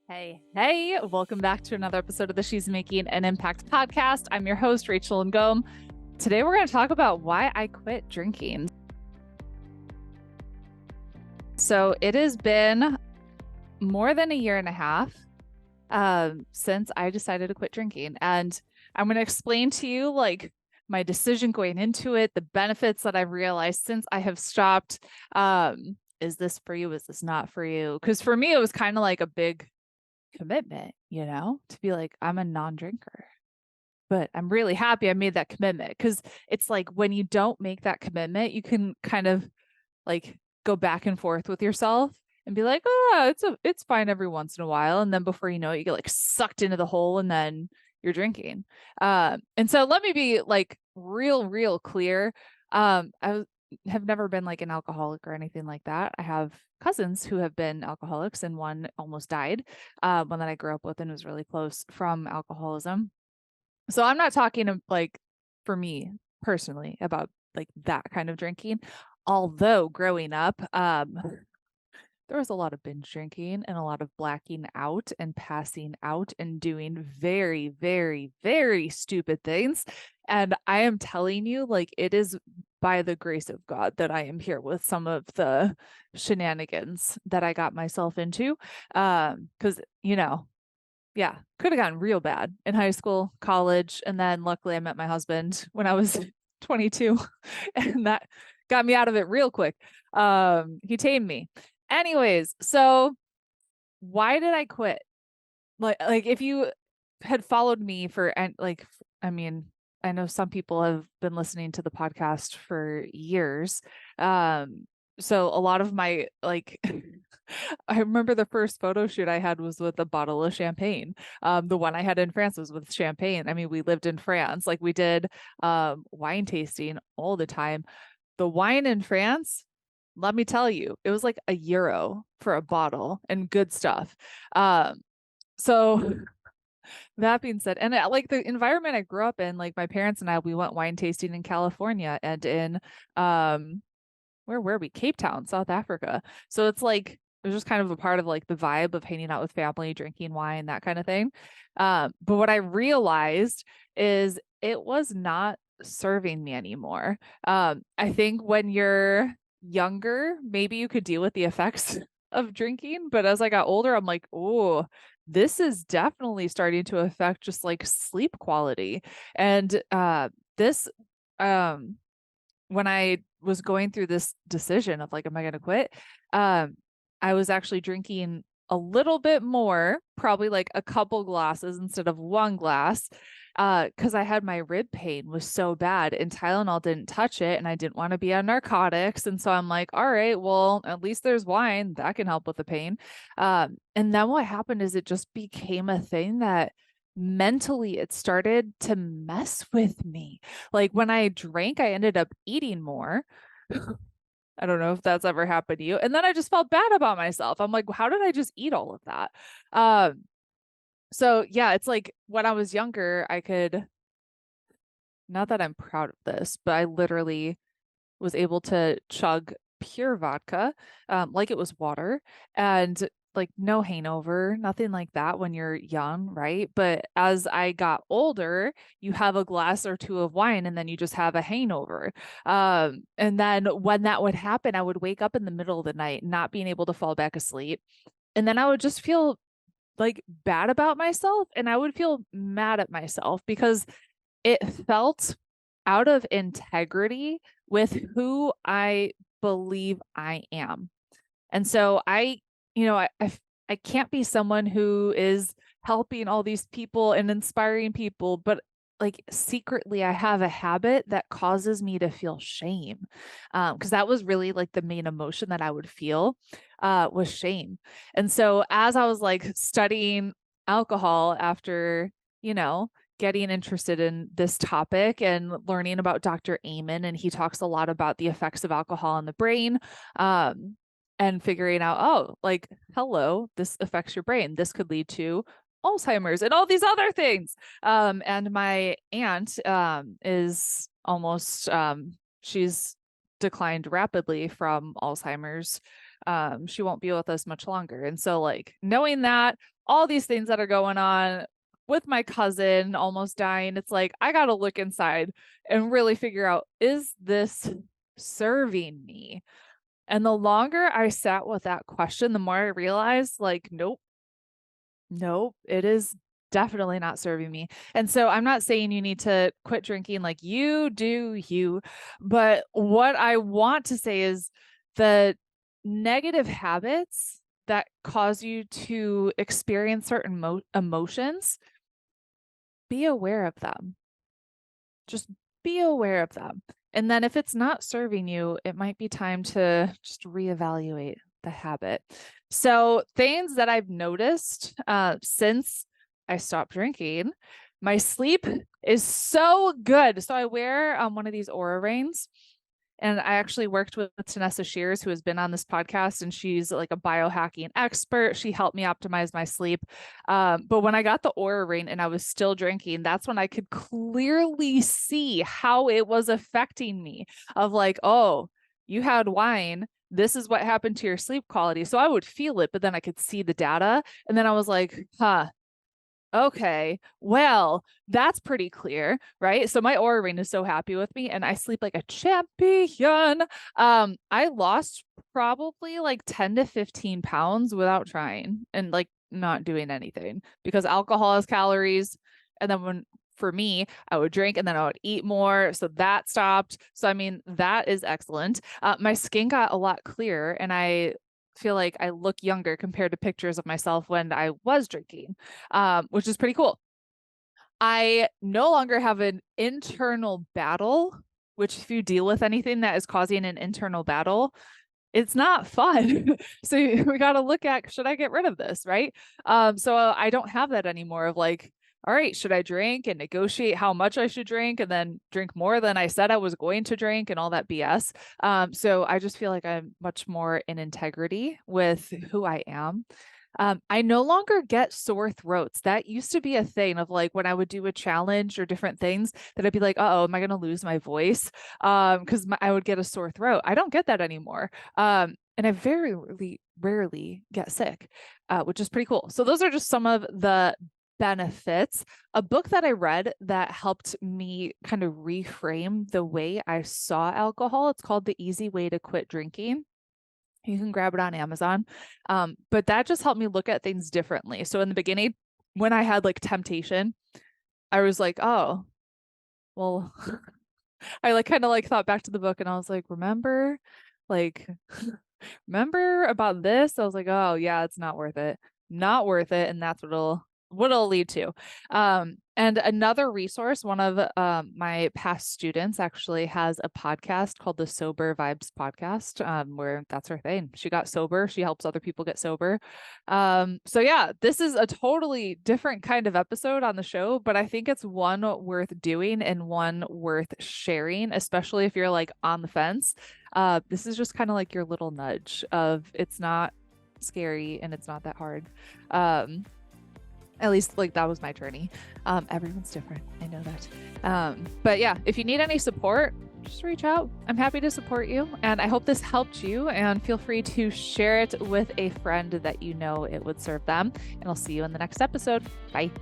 Hey, welcome back to another episode of the She's Making an Impact podcast. I'm your host, Rachel Ngom. Today, we're going to talk about why I quit drinking. So it has been more than a year and a half since I decided to quit drinking. And I'm going to explain to you my decision going into it, the benefits that I've realized since I have stopped. Is this for you? Is this not for you? Because for me, it was kind of like a big commitment, to be like, I'm a non-drinker. But I'm really happy I made that commitment, because it's like when you don't make that commitment, you can kind of like go back and forth with yourself and be like, oh, it's fine every once in a while. And then before you know it, you get like sucked into the hole and then you're drinking. And so let me be like real clear. I have never been like an alcoholic or anything like that. I have cousins who have been alcoholics, and one almost died, one that I grew up with and was really close, from alcoholism. So I'm not talking like for me personally about like that kind of drinking. Although growing up, there was a lot of binge drinking and a lot of blacking out and passing out and doing very stupid things. And I am telling you, like, it is by the grace of God that I am here with some of the shenanigans that I got myself into. Because, yeah, could have gotten real bad in high school, college, and then luckily I met my husband when I was 22, and that got me out of it real quick. He tamed me. Anyways, so why did I quit? Like if you had followed me for, and like, I mean, I know some people have been listening to the podcast for years. So a lot of my like I remember the first photo shoot I had was with a bottle of champagne. The one I had in France was with champagne. I mean, we lived in France. Like we did wine tasting all the time. The wine in France, let me tell you, it was like €1 for a bottle and good stuff. So that being said, and like the environment I grew up in, like my parents and I, we went wine tasting in California and in where were we? Cape Town, South Africa. So it's like it was just kind of a part of like the vibe of hanging out with family, drinking wine, that kind of thing. But what I realized is it was not serving me anymore. I think when you're younger, maybe you could deal with the effects of drinking, but as I got older, I'm like, oh, this is definitely starting to affect just like sleep quality. And this um when I was going through this decision of like, am I going to quit? Um, I was actually drinking a little bit more, probably like a couple glasses instead of one glass, because I had my rib pain was so bad and Tylenol didn't touch it, and I didn't want to be on narcotics. And so I'm like, all right, well, at least there's wine that can help with the pain. And then what happened is it just became a thing that mentally it started to mess with me. Like when I drank, I ended up eating more. I don't know if that's ever happened to you. And then I just felt bad about myself. I'm like, how did I just eat all of that? Um, so yeah, it's like when I was younger, I could, not that I'm proud of this, but I literally was able to chug pure vodka, like it was water, and like no hangover, nothing like that when you're young, right? But as I got older, you have a glass or two of wine and then you just have a hangover. And then when that would happen, I would wake up in the middle of the night, not being able to fall back asleep. And then I would just feel like bad about myself, and I would feel mad at myself because it felt out of integrity with who I believe I am. And so I can't be someone who is helping all these people and inspiring people, but like secretly I have a habit that causes me to feel shame. Because that was really like the main emotion that I would feel was shame. And so as I was like studying alcohol after, getting interested in this topic and learning about Dr. Amen, and he talks a lot about the effects of alcohol on the brain. And figuring out, oh, like, hello, this affects your brain. This could lead to Alzheimer's and all these other things. And my aunt is almost, she's declined rapidly from Alzheimer's. She won't be with us much longer. And so like knowing that, all these things that are going on with my cousin almost dying. It's like, I got to look inside and really figure out, is this serving me? And the longer I sat with that question, the more I realized, like, nope, it is definitely not serving me. And so I'm not saying you need to quit drinking, like, you do you. But what I want to say is the negative habits that cause you to experience certain emotions, be aware of them. Just be aware of them. And then if it's not serving you, it might be time to just reevaluate the habit. So things that I've noticed since I stopped drinking, my sleep is so good. So I wear one of these Aura Rings. And I actually worked with Tanessa Shears, who has been on this podcast, and she's like a biohacking expert. She helped me optimize my sleep. But when I got the Aura Ring and I was still drinking, that's when I could clearly see how it was affecting me of like, oh, you had wine. This is what happened to your sleep quality. So I would feel it, but then I could see the data. And then I was like, okay, well, that's pretty clear, right? So my Aura Ring is so happy with me and I sleep like a champion. I lost probably like 10 to 15 pounds without trying and like not doing anything because alcohol has calories. And then for me, I would drink and then I would eat more. So that stopped. So, I mean, that is excellent. My skin got a lot clearer and I feel like I look younger compared to pictures of myself when I was drinking, which is pretty cool. I no longer have an internal battle, which if you deal with anything that is causing an internal battle, it's not fun. So we got to look at, should I get rid of this? Right. So I don't have that anymore of like, all right, should I drink and negotiate how much I should drink and then drink more than I said I was going to drink and all that BS. So I just feel like I'm much more in integrity with who I am. I no longer get sore throats. That used to be a thing of like when I would do a challenge or different things that I'd be like, oh, am I going to lose my voice? Because I would get a sore throat. I don't get that anymore. And I very rarely get sick, which is pretty cool. So those are just some of the benefits. A book that I read that helped me kind of reframe the way I saw alcohol. It's called The Easy Way to Quit Drinking. You can grab it on Amazon. But that just helped me look at things differently. So in the beginning, when I had like temptation, I was like, oh, well, I like kind of like thought back to the book and I was like, remember about this? I was like, oh yeah, it's not worth it. Not worth it. And that's what it'll lead to. And another resource, one of my past students actually has a podcast called the Sober Vibes Podcast, where that's her thing. She got sober. She helps other people get sober. So yeah, this is a totally different kind of episode on the show, but I think it's one worth doing and one worth sharing, especially if you're like on the fence. This is just kind of like your little nudge of it's not scary and it's not that hard. At least like that was my journey. Everyone's different. I know that. But yeah, if you need any support, just reach out. I'm happy to support you. And I hope this helped you and feel free to share it with a friend that you know it would serve them. And I'll see you in the next episode. Bye.